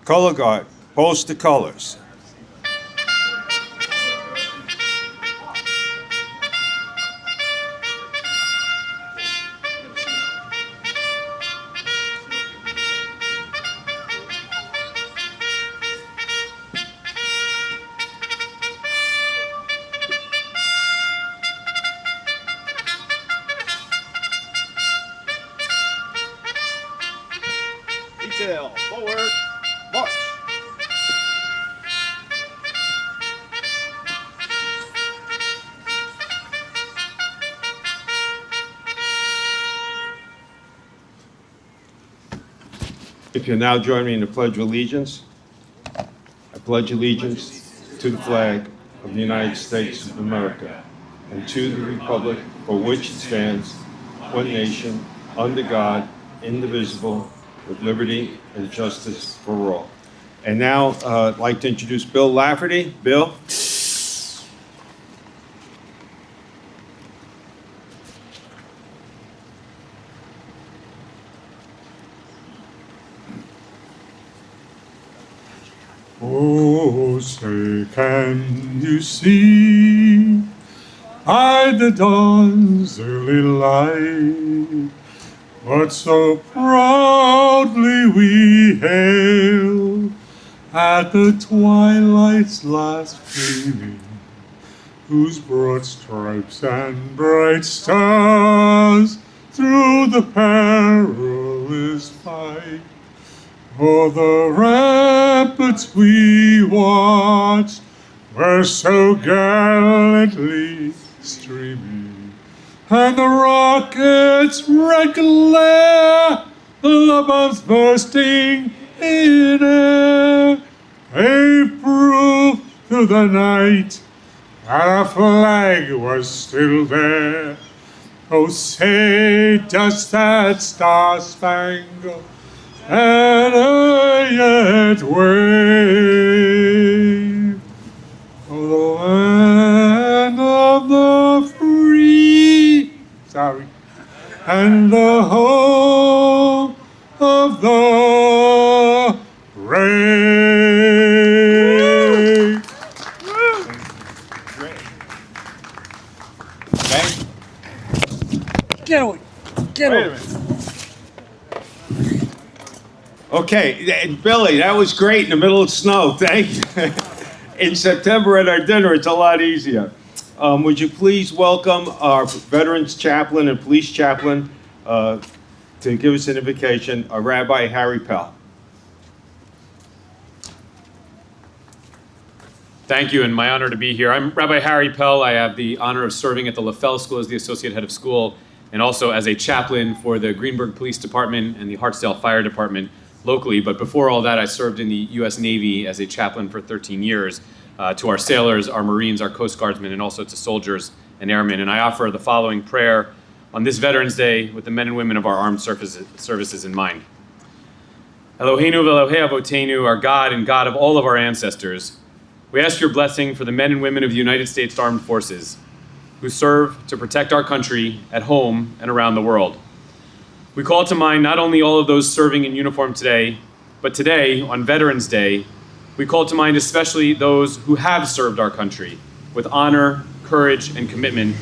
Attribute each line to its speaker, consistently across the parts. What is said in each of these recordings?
Speaker 1: Color guard, post the colors.
Speaker 2: Detail, forward, march.
Speaker 1: If you'll now join me in the Pledge of Allegiance. I pledge allegiance to the flag of the United States of America and to the republic for which it stands, one nation, under God, indivisible, with liberty and justice for all. And now I'd like to introduce Bill Lafferty. Bill.
Speaker 3: Oh, say, can you see by the dawn's early light what so proudly we hailed at the twilight's last gleaming, whose broad stripes and bright stars through the perilous fight o'er the ramparts we watched were so gallantly streaming, and the rockets' red glare, the bombs bursting in air, gave proof through the night that our flag was still there. Oh, say, does that star-spangled banner yet wave? Oh, the land of the free, and the home of the brave.
Speaker 1: Great. Okay.
Speaker 2: Get away. Get
Speaker 1: Wait a
Speaker 2: away.
Speaker 1: minute. Okay, Billy, that was great in the middle of snow. Thank you. In September at our dinner, it's a lot easier. Would you please welcome our Veterans Chaplain and Police Chaplain to give us an invocation, Rabbi Harry Pell.
Speaker 4: Thank you, and my honor to be here. I'm Rabbi Harry Pell. I have the honor of serving at the LaFell School as the Associate Head of School, and also as a chaplain for the Greenburgh Police Department and the Hartsdale Fire Department locally. But before all that, I served in the U.S. Navy as a chaplain for 13 years to our sailors, our Marines, our Coast Guardsmen, and also to soldiers and airmen. And I offer the following prayer on this Veterans Day with the men and women of our armed services in mind. Eloheinu v'Elohei Avoteinu, our God and God of all of our ancestors, we ask your blessing for the men and women of the United States Armed Forces who serve to protect our country at home and around the world. We call to mind not only all of those serving in uniform today, but today, on Veterans Day, we call to mind especially those who have served our country with honor, courage, and commitment,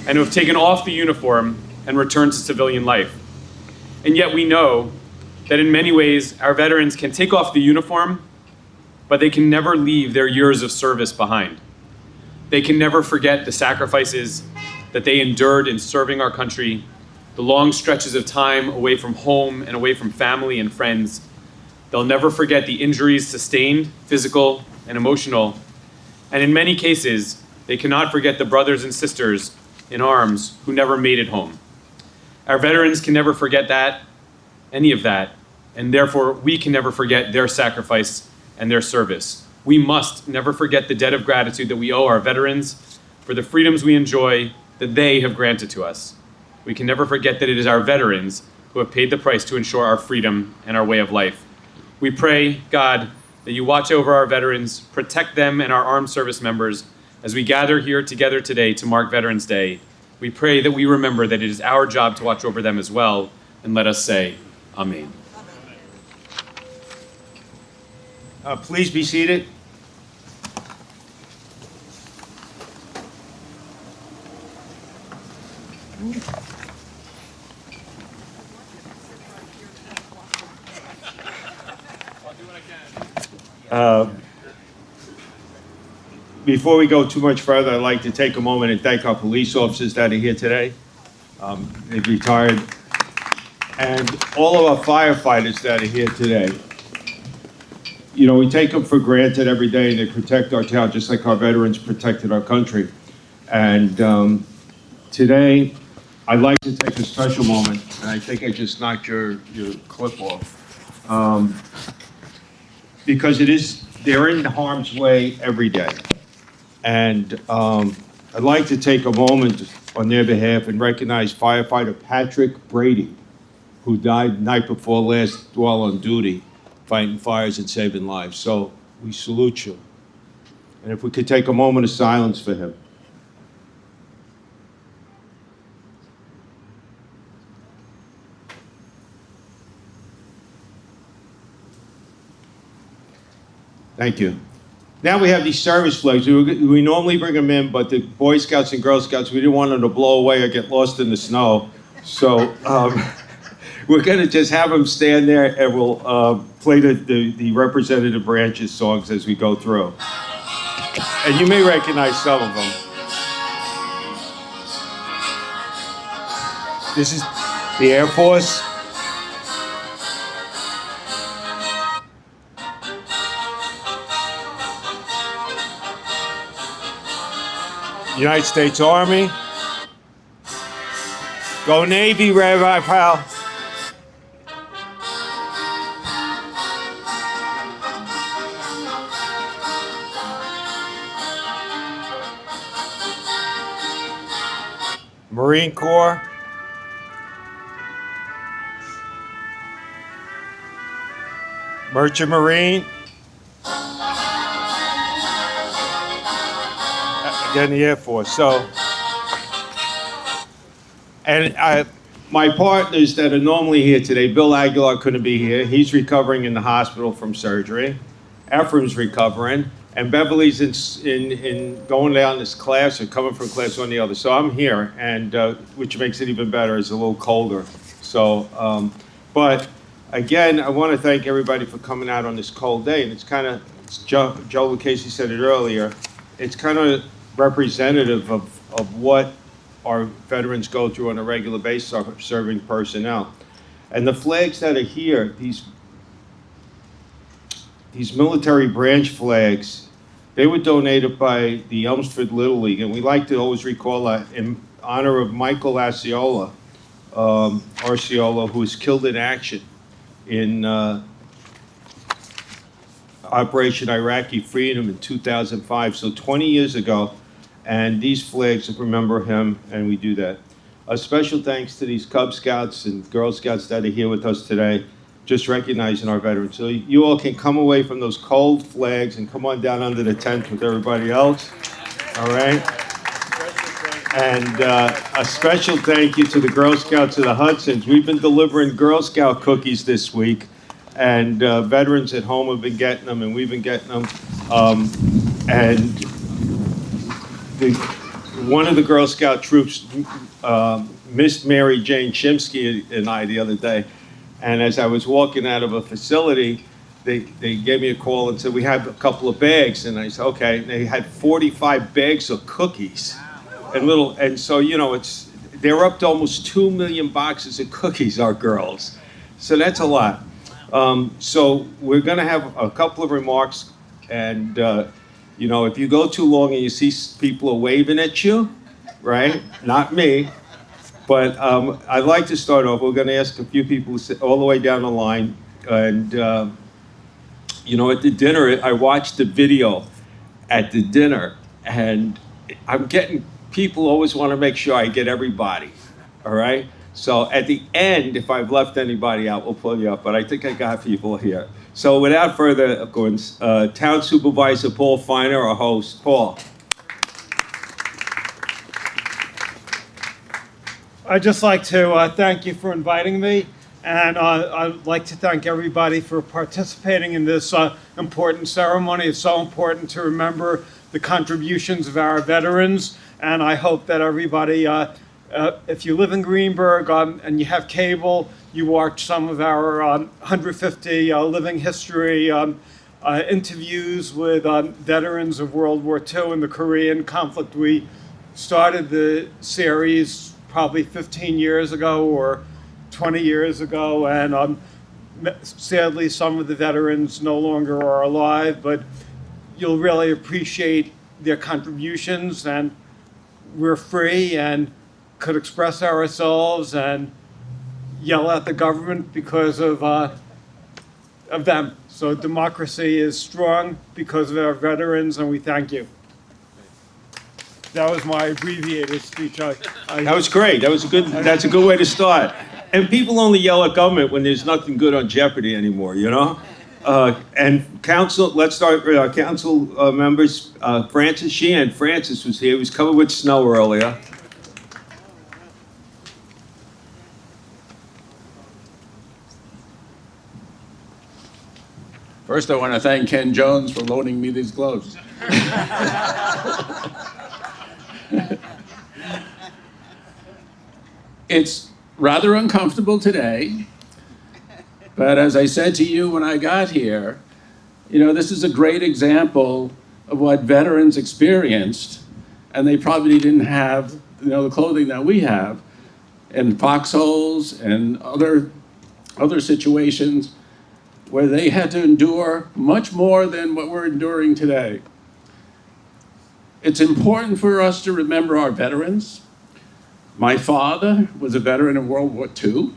Speaker 4: and who have taken off the uniform and returned to civilian life. And yet we know that in many ways, our veterans can take off the uniform, but they can never leave their years of service behind. They can never forget the sacrifices that they endured in serving our country, the long stretches of time away from home and away from family and friends. They'll never forget the injuries sustained, physical and emotional. And in many cases, they cannot forget the brothers and sisters in arms who never made it home. Our veterans can never forget that, any of that, and therefore we can never forget their sacrifice and their service. We must never forget the debt of gratitude that we owe our veterans for the freedoms we enjoy that they have granted to us. We can never forget that it is our veterans who have paid the price to ensure our freedom and our way of life. We pray, God, that you watch over our veterans, protect them and our armed service members as we gather here together today to mark Veterans Day. We pray that we remember that it is our job to watch over them as well, and let us say, Amen.
Speaker 1: Please be seated. Before we go too much further, I'd like to take a moment and thank our police officers that are here today. They've retired. And all of our firefighters that are here today. You know, we take them for granted every day, and they protect our town just like our veterans protected our country. And today, I'd like to take a special moment, and I think I just knocked your clip off. Because they're in harm's way every day. And I'd like to take a moment on their behalf and recognize firefighter Patrick Brady, who died the night before last while on duty, fighting fires and saving lives. So we salute you. And if we could take a moment of silence for him. Thank you. Now we have these service flags. We normally bring them in, but the Boy Scouts and Girl Scouts, we didn't want them to blow away or get lost in the snow. So we're going to just have them stand there, and we'll play the representative branches songs as we go through. And you may recognize some of them. This is the Air Force. United States Army. Go Navy, Rabbi pal. Marine Corps. Merchant Marine. Again, the Air Force. So, and my partners that are normally here today, Bill Aguilar couldn't be here. He's recovering in the hospital from surgery. Ephraim's recovering. And Beverly's in going down this class or coming from class on the other. So I'm here, and which makes it even better. It's a little colder. So, but again, I want to thank everybody for coming out on this cold day. And it's kind of, Joe Lucchese said it earlier, it's kind of representative of what our veterans go through on a regular basis, serving personnel. And the flags that are here, these military branch flags, they were donated by the Elmsford Little League, and we like to always recall that in honor of Michael Arciola, who was killed in action in Operation Iraqi Freedom in 2005, so 20 years ago, and these flags remember him, and we do that. A special thanks to these Cub Scouts and Girl Scouts that are here with us today, just recognizing our veterans. So you all can come away from those cold flags and come on down under the tent with everybody else, all right? And a special thank you to the Girl Scouts of the Hudsons. We've been delivering Girl Scout cookies this week, and veterans at home have been getting them, and we've been getting them. And one of the Girl Scout troops missed Mary Jane Shimsky and I the other day. And as I was walking out of a facility, they gave me a call and said, we have a couple of bags. And I said, okay. And they had 45 bags of cookies. And so, you know, they're up to almost 2 million boxes of cookies, our girls. So that's a lot. So we're going to have a couple of remarks. And, you know, if you go too long and you see people are waving at you, right? Not me. But I'd like to start off. We're going to ask a few people all the way down the line. And, you know, at the dinner, I watched the video at the dinner. And I'm getting, people always want to make sure I get everybody, all right? So at the end, if I've left anybody out, we'll pull you up. But I think I got people here. So without further ado, Town Supervisor Paul Feiner, our host. Paul.
Speaker 2: I'd just like to thank you for inviting me. And I'd like to thank everybody for participating in this important ceremony. It's so important to remember the contributions of our veterans. And I hope that everybody, if you live in Greenburgh and you have cable, you watch some of our 150 living history interviews with veterans of World War II and the Korean conflict. We started the series probably 15 years ago or 20 years ago, and sadly some of the veterans no longer are alive, but you'll really appreciate their contributions, and we're free and could express ourselves and yell at the government because of them. So democracy is strong because of our veterans, and we thank you. That was my abbreviated speech.
Speaker 1: That was great. That's a good way to start. And people only yell at government when there's nothing good on Jeopardy anymore, you know? And council, let's start with our council members. Francis Sheehan. Francis was here. He was covered with snow earlier.
Speaker 5: First, I want to thank Ken Jones for loaning me these gloves. It's rather uncomfortable today, but as I said to you when I got here, this is a great example of what veterans experienced, and they probably didn't have, the clothing that we have, and foxholes and other situations where they had to endure much more than what we're enduring today. It's important for us to remember our veterans. My father was a veteran of World War II.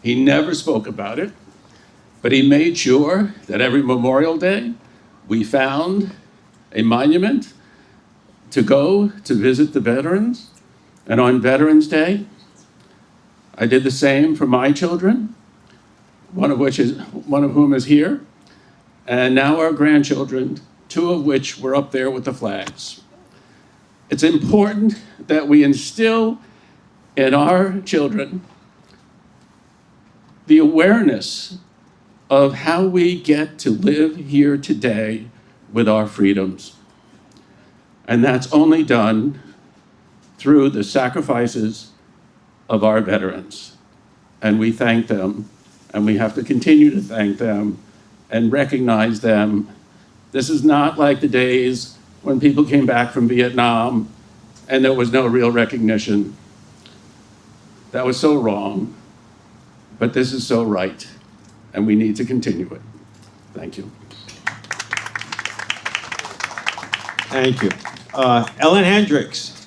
Speaker 5: He never spoke about it, but he made sure that every Memorial Day we found a monument to go to visit the veterans. And on Veterans Day, I did the same for my children, one of whom is here, and now our grandchildren, two of which were up there with the flags. It's important that we instill in our children the awareness of how we get to live here today with our freedoms. And that's only done through the sacrifices of our veterans. And we thank them, and we have to continue to thank them and recognize them. This is not like the days when people came back from Vietnam and there was no real recognition. That was so wrong, but this is so right, and we need to continue it. Thank you.
Speaker 1: Thank you. Ellen Hendricks.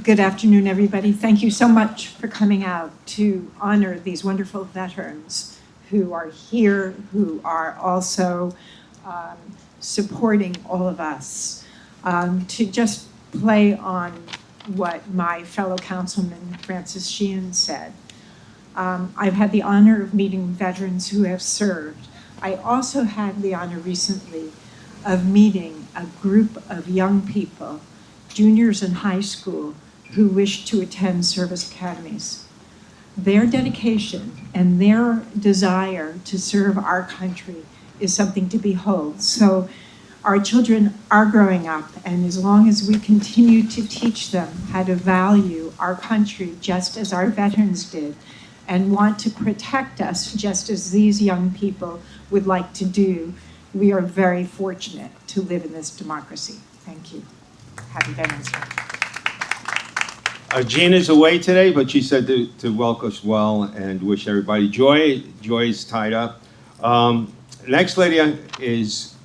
Speaker 6: Good afternoon, everybody. Thank you so much for coming out to honor these wonderful veterans who are here, who are also supporting all of us. To just play on what my fellow councilman Francis Sheehan said, I've had the honor of meeting veterans who have served. I also had the honor recently of meeting a group of young people, juniors in high school, who wish to attend service academies. Their dedication and their desire to serve our country is something to behold. So our children are growing up, and as long as we continue to teach them how to value our country just as our veterans did, and want to protect us just as these young people would like to do, we are very fortunate to live in this democracy. Thank you. Happy Veterans Day.
Speaker 1: Gina's away today, but she said to welcome us well and wish everybody joy. Joy is tied up. Next lady is,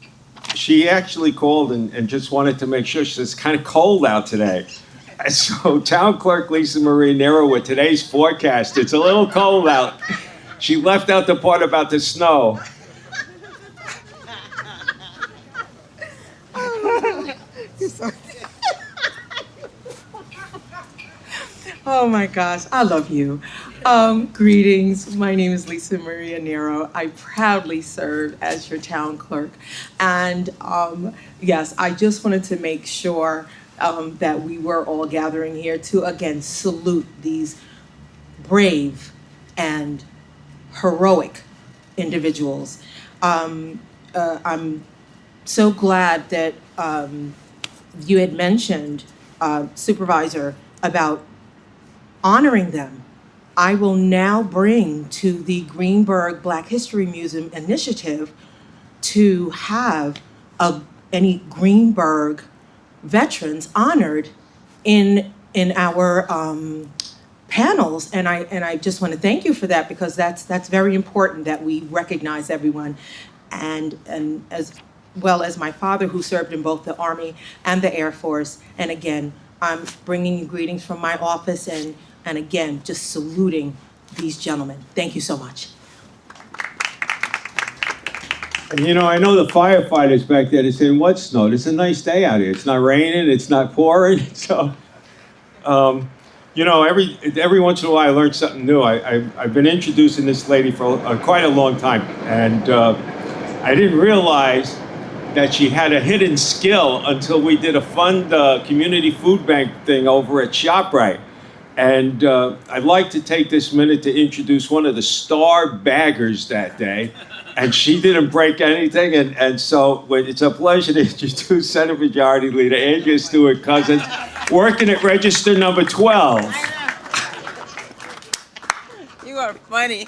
Speaker 1: she actually called and just wanted to make sure. She says, it's kind of cold out today. So Town Clerk Lisa Marie Nero with today's forecast. It's a little cold out. She left out the part about the snow.
Speaker 7: Oh my gosh, I love you. Greetings, my name is Lisa Maria Nero. I proudly serve as your town clerk. And yes, I just wanted to make sure that we were all gathering here to again salute these brave and heroic individuals. I'm so glad that you had mentioned, Supervisor, about honoring them. I will now bring to the Greenburgh Black History Museum initiative to have any Greenburgh veterans honored in our panels, and I just want to thank you for that, because that's very important that we recognize everyone, and as well as my father, who served in both the Army and the Air Force. And again, I'm bringing you greetings from my office, and again, just saluting these gentlemen. Thank you so much.
Speaker 1: And you know, I know the firefighters back there, they're saying, what snow? It's a nice day out here. It's not raining, it's not pouring. So, you know, every once in a while I learn something new. I've been introducing this lady for quite a long time. And I didn't realize that she had a hidden skill until we did a fun community food bank thing over at ShopRite. And I'd like to take this minute to introduce one of the star baggers that day. And she didn't break anything. And so it's a pleasure to introduce Senate Majority Leader Andrea Stewart-Cousins, working at register number 12.
Speaker 8: You are funny.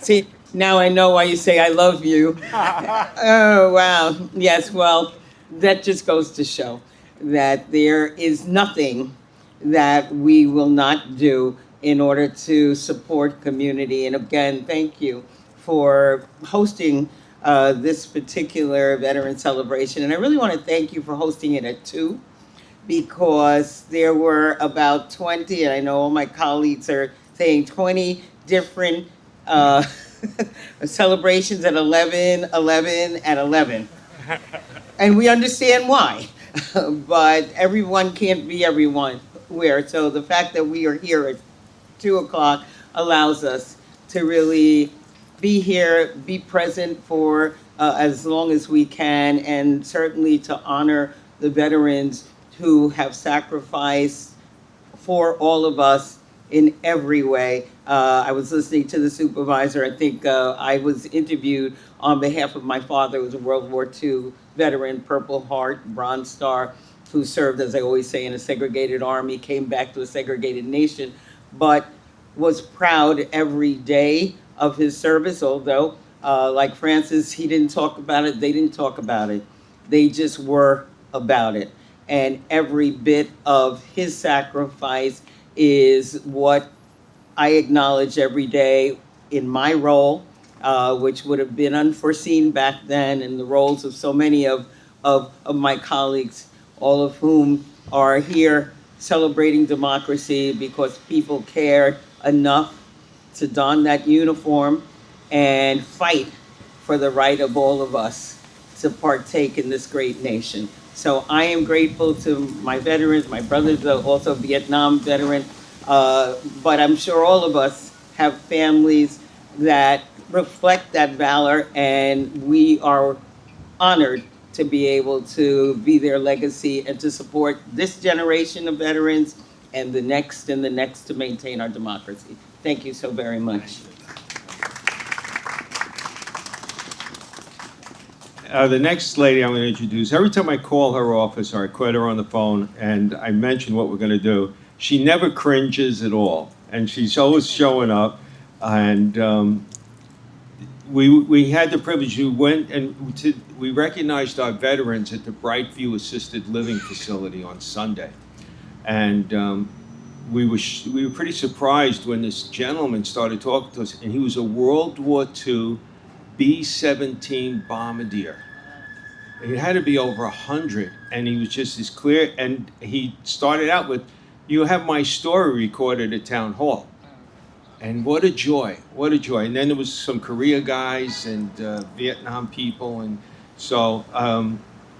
Speaker 8: See, now I know why you say I love you. Oh, wow. Yes, well, that just goes to show that there is nothing that we will not do in order to support community. And again, thank you for hosting this particular veteran celebration. And I really want to thank you for hosting it at 2, because there were about 20, and I know all my colleagues are saying 20 different celebrations at 11, 11, at 11. And we understand why, but everyone can't be everywhere. So the fact that we are here at 2 o'clock allows us to really be here, be present for as long as we can, and certainly to honor the veterans who have sacrificed for all of us in every way. I was listening to the supervisor. I think I was interviewed on behalf of my father, who was a World War II veteran, Purple Heart, Bronze Star, who served, as I always say, in a segregated army, came back to a segregated nation, but was proud every day of his service, although, like Francis, he didn't talk about it, they didn't talk about it. They just were about it. And every bit of his sacrifice is what I acknowledge every day in my role, which would have been unforeseen back then, and the roles of so many of my colleagues, all of whom are here celebrating democracy because people cared enough to don that uniform and fight for the right of all of us to partake in this great nation. So I am grateful to my veterans. My brother's also a Vietnam veteran, but I'm sure all of us have families that reflect that valor, and we are honored to be able to be their legacy and to support this generation of veterans and the next to maintain our democracy. Thank you so very much.
Speaker 1: The next lady I'm going to introduce, every time I call her office or I quit her on the phone and I mention what we're going to do, she never cringes at all. And she's always showing up. And we had the privilege, we went and we recognized our veterans at the Brightview Assisted Living Facility on Sunday. And we were pretty surprised when this gentleman started talking to us, and he was a World War II B-17 bombardier. It had to be over 100, and he was just as clear. And he started out with, "You have my story recorded at Town Hall." And what a joy, what a joy. And then there was some Korea guys and Vietnam people. And so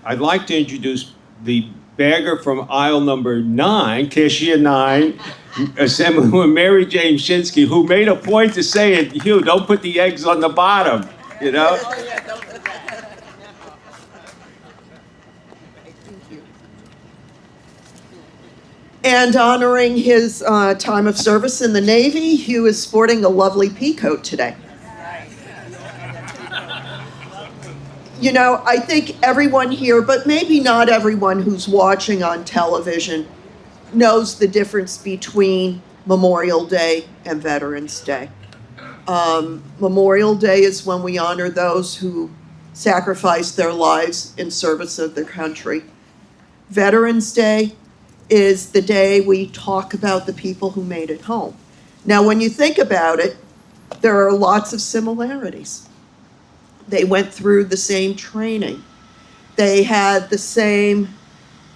Speaker 1: I'd like to introduce the bagger from aisle number 9, cashier 9, Assemblywoman Mary Jane Shinsky, who made a point to say it, Hugh, don't put the eggs on the bottom, you know?
Speaker 9: And honoring his time of service in the Navy, Hugh is sporting a lovely pea coat today. You know, I think everyone here, but maybe not everyone who's watching on television, knows the difference between Memorial Day and Veterans Day. Memorial Day is when we honor those who sacrificed their lives in service of their country. Veterans Day is the day we talk about the people who made it home. Now, when you think about it, there are lots of similarities. They went through the same training. They had the same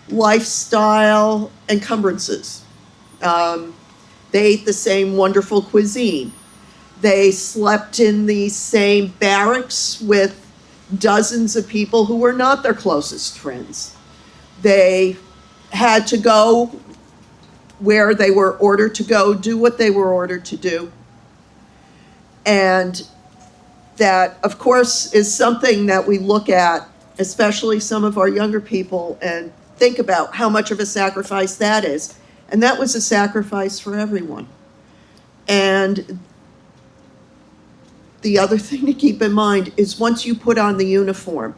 Speaker 9: lifestyle encumbrances. They ate the same wonderful cuisine. They slept in the same barracks with dozens of people who were not their closest friends. They had to go where they were ordered to go, do what they were ordered to do. And that, of course, is something that we look at, especially some of our younger people, and think about how much of a sacrifice that is. And that was a sacrifice for everyone. And the other thing to keep in mind is once you put on the uniform,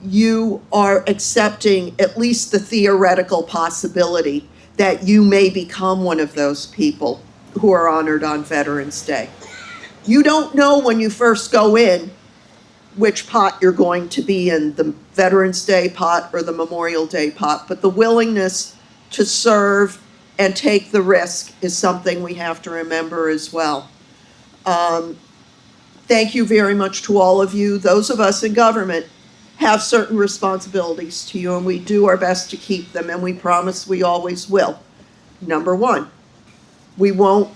Speaker 9: you are accepting at least the theoretical possibility that you may become one of those people who are honored on Veterans Day. You don't know when you first go in which pot you're going to be in, the Veterans Day pot or the Memorial Day pot, but the willingness to serve and take the risk is something we have to remember as well. Thank you very much to all of you. Those of us in government have certain responsibilities to you, and we do our best to keep them, and we promise we always will. Number one, we won't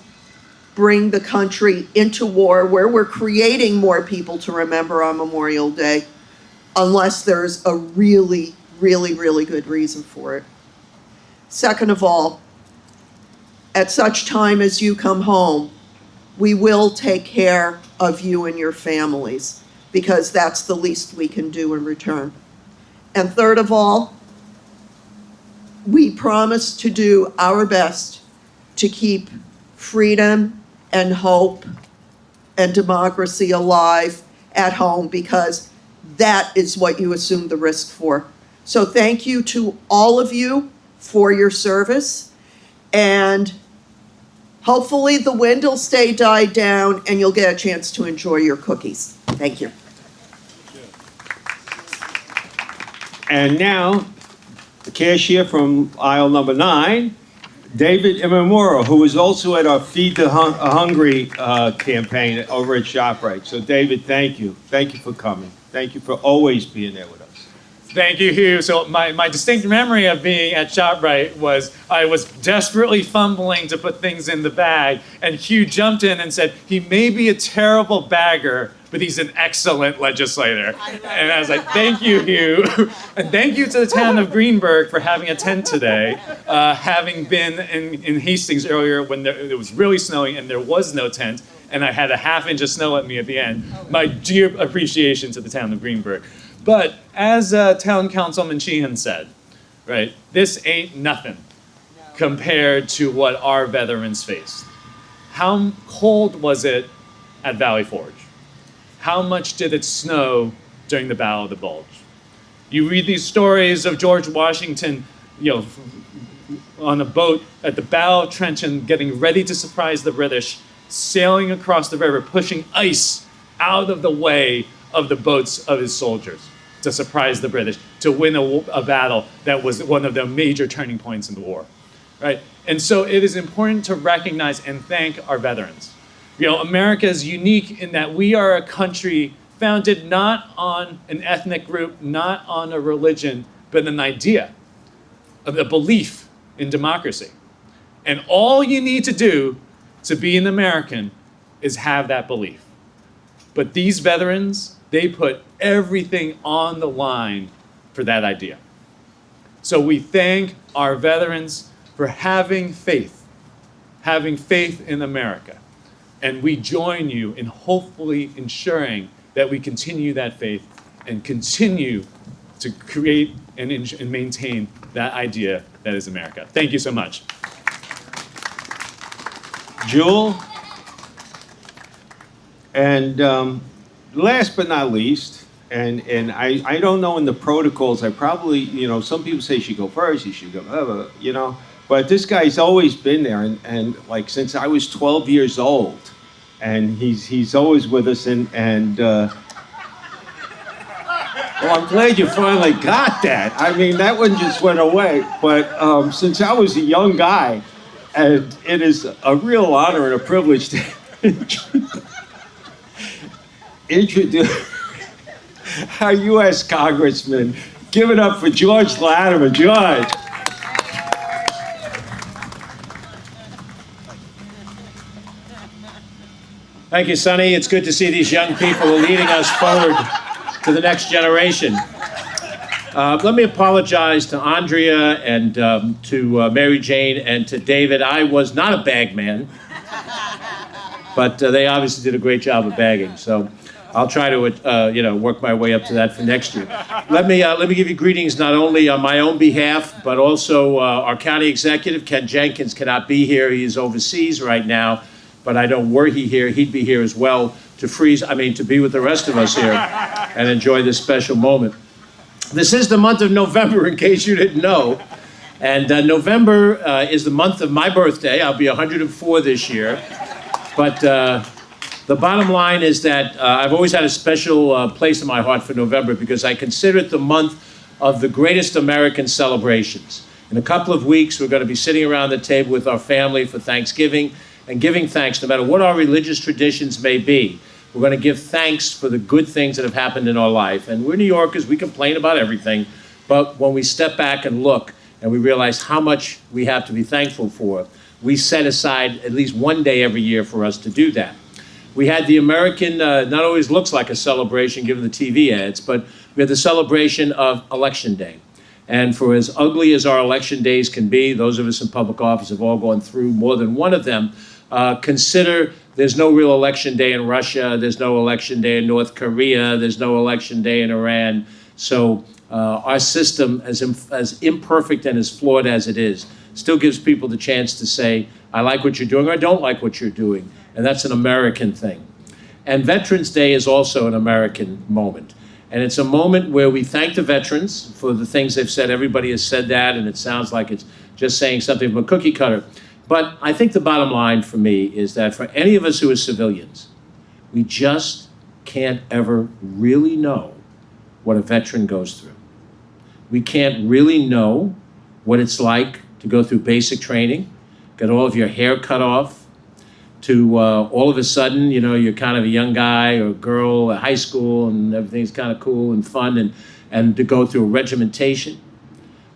Speaker 9: bring the country into war where we're creating more people to remember on Memorial Day unless there's a really, really, really good reason for it. Second of all, at such time as you come home, we will take care of you and your families because that's the least we can do in return. And third of all, we promise to do our best to keep freedom and hope and democracy alive at home because that is what you assume the risk for. So thank you to all of you for your service, and hopefully the wind will stay died down and you'll get a chance to enjoy your cookies. Thank you.
Speaker 1: And now, the cashier from aisle number 9, David Imamura, who is also at our Feed the Hungry campaign over at ShopRite. So David, thank you. Thank you for coming. Thank you for always being there with us.
Speaker 10: Thank you, Hugh. So my distinct memory of being at ShopRite was I was desperately fumbling to put things in the bag, and Hugh jumped in and said, he may be a terrible bagger, but he's an excellent legislator. And I was like, thank you, Hugh. And thank you to the town of Greenburgh for having a tent today, having been in Hastings earlier when it was really snowing and there was no tent, and I had a half-inch of snow at me at the end. My dear appreciation to the town of Greenburgh. But as Town Councilman Sheehan said, right, this ain't nothing compared to what our veterans faced. How cold was it at Valley Forge? How much did it snow during the Battle of the Bulge? You read these stories of George Washington, on a boat at the Battle of Trenton, getting ready to surprise the British, sailing across the river, pushing ice out of the way of the boats of his soldiers to surprise the British, to win a battle that was one of the major turning points in the war, right? And so it is important to recognize and thank our veterans. America is unique in that we are a country founded not on an ethnic group, not on a religion, but an idea, of a belief in democracy. And all you need to do to be an American is have that belief. But these veterans, they put everything on the line for that idea. So we thank our veterans for having faith in America. And we join you in hopefully ensuring that we continue that faith and continue to create and maintain that idea that is America. Thank you so much.
Speaker 1: Jewel. And last but not least, and I don't know in the protocols, I probably, you know, some people say you should go first, you should go, you know, but this guy's always been there, and like since I was 12 years old, and he's always with us, and well, I'm glad you finally got that. I mean, that one just went away, but since I was a young guy, and it is a real honor and a privilege to introduce our U.S. Congressman. Give it up for George Latimer. George.
Speaker 11: Thank you, Sonny. It's good to see these young people leading us forward to the next generation. Let me apologize to Andrea and to Mary Jane and to David. I was not a bag man, but they obviously did a great job of bagging. So I'll try to, work my way up to that for next year. Let me give you greetings not only on my own behalf, but also our county executive, Ken Jenkins, cannot be here. He's overseas right now, but I know were he here, he'd be here as well to be with the rest of us here and enjoy this special moment. This is the month of November, in case you didn't know. And November is the month of my birthday. I'll be 104 this year. But the bottom line is that I've always had a special place in my heart for November because I consider it the month of the greatest American celebrations. In a couple of weeks, we're going to be sitting around the table with our family for Thanksgiving and giving thanks no matter what our religious traditions may be. We're going to give thanks for the good things that have happened in our life. And we're New Yorkers, we complain about everything. But when we step back and look and we realize how much we have to be thankful for, we set aside at least one day every year for us to do that. We had the American, not always looks like a celebration given the TV ads, but we had the celebration of Election Day. And for as ugly as our election days can be, those of us in public office have all gone through more than one of them. Consider there's no real election day in Russia, there's no election day in North Korea, there's no election day in Iran. So our system, as imperfect and as flawed as it is, still gives people the chance to say, I like what you're doing or I don't like what you're doing. And that's an American thing. And Veterans Day is also an American moment. And it's a moment where we thank the veterans for the things they've said. Everybody has said that, and it sounds like it's just saying something from a cookie cutter. But I think the bottom line for me is that for any of us who are civilians, we just can't ever really know what a veteran goes through. We can't really know what it's like to go through basic training, get all of your hair cut off, to all of a sudden, you're kind of a young guy or girl at high school and everything's kind of cool and fun, and to go through a regimentation,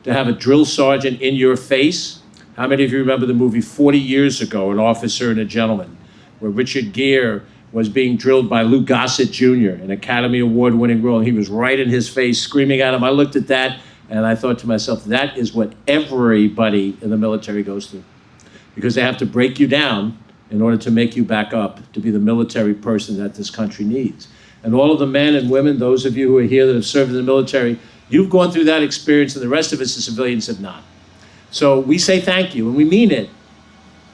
Speaker 11: to have a drill sergeant in your face. How many of you remember the movie 40 Years Ago, An Officer and a Gentleman, where Richard Gere was being drilled by Lou Gossett Jr., an Academy Award-winning role, and he was right in his face screaming at him. I looked at that and I thought to myself, that is what everybody in the military goes through, because they have to break you down in order to make you back up to be the military person that this country needs. And all of the men and women, those of you who are here that have served in the military, you've gone through that experience, and the rest of us as civilians have not. So we say thank you, and we mean it,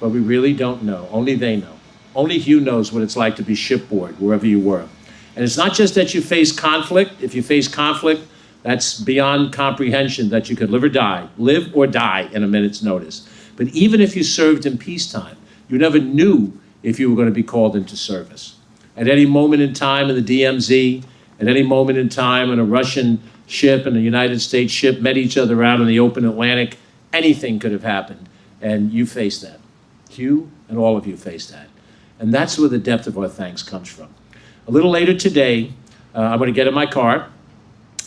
Speaker 11: but we really don't know. Only they know. Only Hugh knows what it's like to be shipboard wherever you were. And it's not just that you face conflict. If you face conflict, that's beyond comprehension that you could live or die in a minute's notice. But even if you served in peacetime, you never knew if you were going to be called into service. At any moment in time in the DMZ, at any moment in time when a Russian ship and a United States ship met each other out in the open Atlantic, anything could have happened, and you faced that. Hugh and all of you faced that. And that's where the depth of our thanks comes from. A little later today, I'm going to get in my car,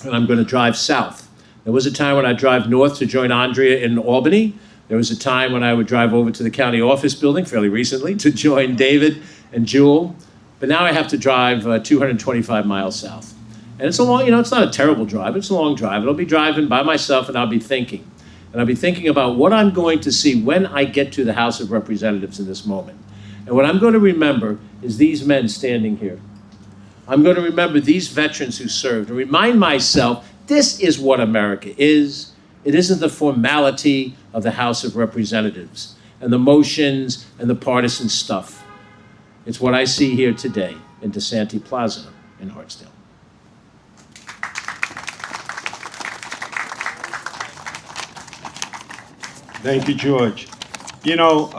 Speaker 11: and I'm going to drive south. There was a time when I'd drive north to join Andrea in Albany. There was a time when I would drive over to the county office building fairly recently to join David and Jewel. But now I have to drive 225 miles south. And it's a long, it's not a terrible drive, it's a long drive. And I'll be driving by myself and I'll be thinking. And I'll be thinking about what I'm going to see when I get to the House of Representatives in this moment. And what I'm going to remember is these men standing here. I'm going to remember these veterans who served and remind myself This is what America is. It isn't the formality of the House of Representatives and the motions and the partisan stuff. It's what I see here today in DeSanti Plaza in Hartsdale.
Speaker 1: Thank you, George. You know,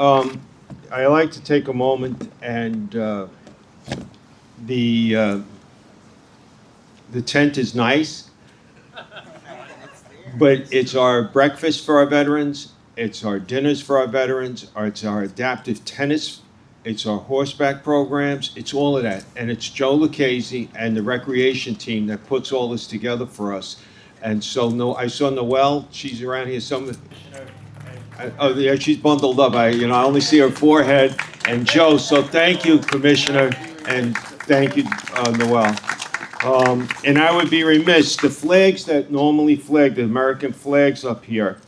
Speaker 1: I like to take a moment and the tent is nice, but it's our breakfast for our veterans, it's our dinners for our veterans, or it's our adaptive tennis, it's our horseback programs, it's all of that. And it's Joe Lucchese and the recreation team that puts all this together for us. And so I saw Noelle, she's around here, oh yeah, she's bundled up. I only see her forehead. And Joe, so thank you, Commissioner, and thank you, Noelle. And I would be remiss, the flags that normally flag, the American flags up here,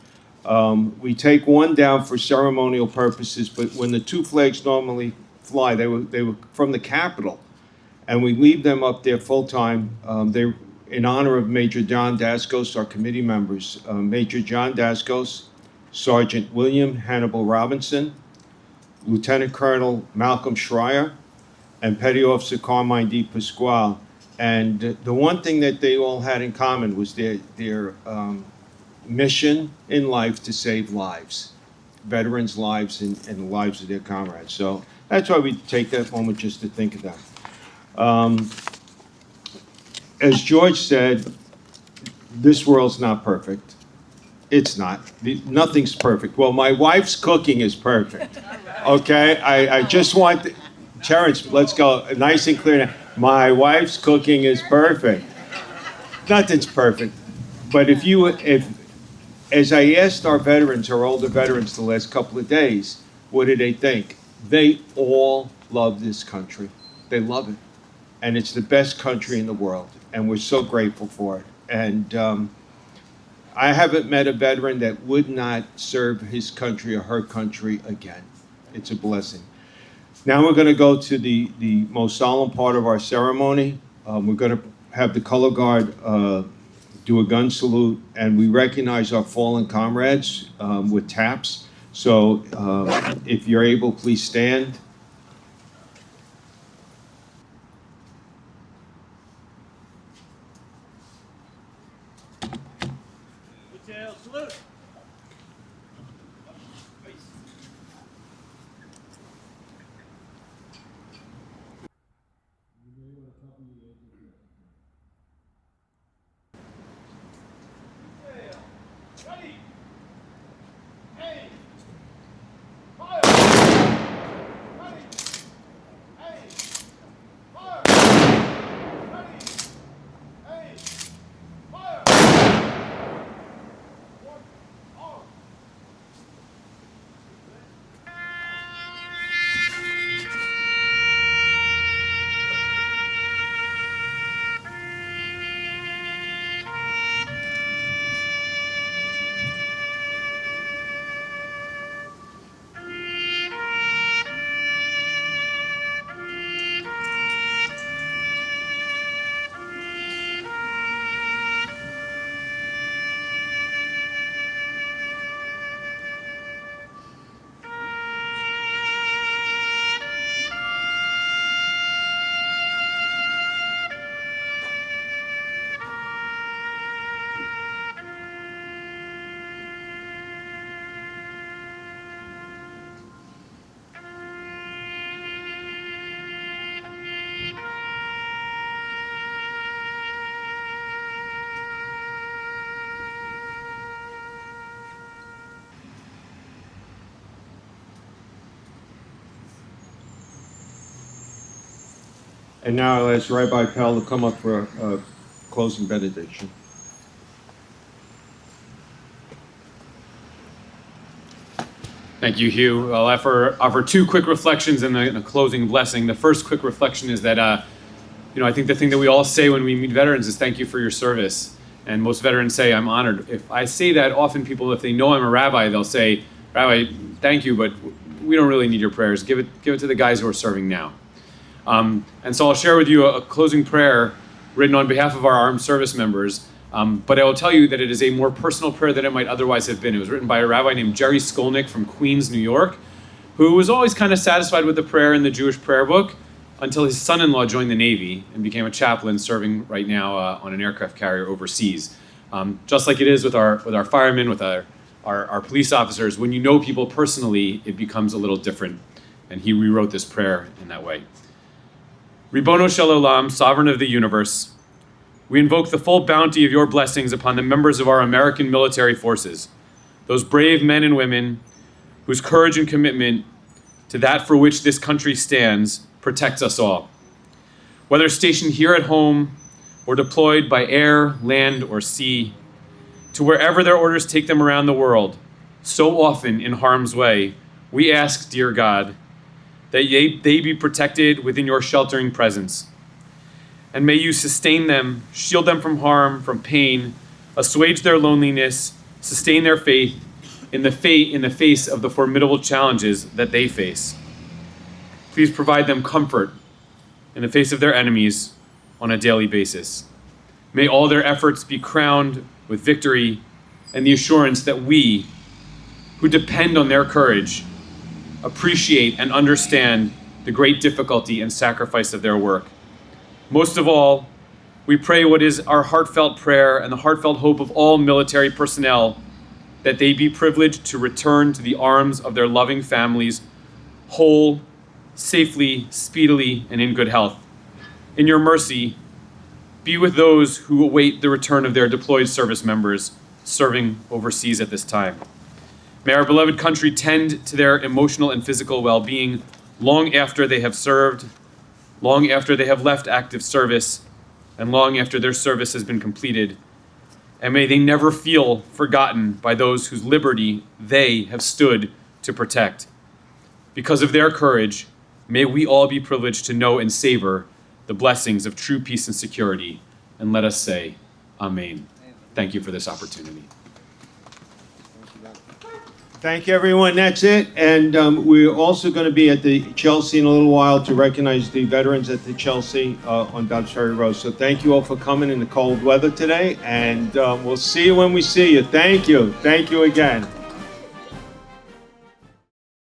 Speaker 1: we take one down for ceremonial purposes, but when the two flags normally fly, they were from the Capitol, and we leave them up there full-time. They're in honor of Major John Dascos, our committee members. Major John Dascos, Sergeant William Hannibal Robinson, Lieutenant Colonel Malcolm Schreier, and Petty Officer Carmine D. Pasquale. And the one thing that they all had in common was their mission in life to save lives, veterans' lives and the lives of their comrades. So that's why we take that moment just to think of them. As George said, this world's not perfect. It's not. Nothing's perfect. Well, my wife's cooking is perfect. Okay? I just want, Terrence, let's go nice and clear now. My wife's cooking is perfect. Nothing's perfect. But as I asked our veterans, our older veterans the last couple of days, what did they think? They all love this country. They love it. And it's the best country in the world. And we're so grateful for it. And I haven't met a veteran that would not serve his country or her country again. It's a blessing. Now we're going to go to the most solemn part of our ceremony. We're going to have the color guard do a gun salute, and we recognize our fallen comrades with taps. So if you're able, please stand.
Speaker 11: Salute.
Speaker 1: And now I'll ask Rabbi Pell to come up for a closing benediction.
Speaker 4: Thank you, Hugh. I'll offer two quick reflections and a closing blessing. The first quick reflection is that, I think the thing that we all say when we meet veterans is thank you for your service. And most veterans say, I'm honored. If I say that, often people, if they know I'm a rabbi, they'll say, Rabbi, thank you, but we don't really need your prayers. Give it to the guys who are serving now. And so I'll share with you a closing prayer written on behalf of our armed service members But I will tell you that it is a more personal prayer than it might otherwise have been. It was written by a rabbi named Jerry Skolnick from Queens, New York, who was always kind of satisfied with the prayer in the Jewish prayer book until his son-in-law joined the Navy and became a chaplain serving right now on an aircraft carrier overseas. Just like it is with our firemen, with our police officers, when you know people personally, it becomes a little different. And he rewrote this prayer in that way. Ribono Shel Olam, sovereign of the universe, we invoke the full bounty of your blessings upon the members of our American military forces, those brave men and women whose courage and commitment to that for which this country stands protects us all. Whether stationed here at home or deployed by air, land, or sea, to wherever their orders take them around the world, so often in harm's way, we ask, dear God, that they be protected within your sheltering presence. And may you sustain them, shield them from harm, from pain, assuage their loneliness, sustain their faith in the face of the formidable challenges that they face. Please provide them comfort in the face of their enemies on a daily basis. May all their efforts be crowned with victory and the assurance that we, who depend on their courage, appreciate and understand the great difficulty and sacrifice of their work. Most of all, we pray what is our heartfelt prayer and the heartfelt hope of all military personnel, that they be privileged to return to the arms of their loving families, whole, safely, speedily, and in good health. In your mercy, be with those who await the return of their deployed service members serving overseas at this time. May our beloved country tend to their emotional and physical well-being long after they have served, long after they have left active service, and long after their service has been completed. And may they never feel forgotten by those whose liberty they have stood to protect. Because of their courage, may we all be privileged to know and savor the blessings of true peace and security. And let us say, Amen. Thank you for this opportunity.
Speaker 1: Thank you, everyone. That's it. And we're also going to be at the Chelsea in a little while to recognize the veterans at the Chelsea on Dobbs Ferry Road. So thank you all for coming in the cold weather today. And we'll see you when we see you. Thank you. Thank you again.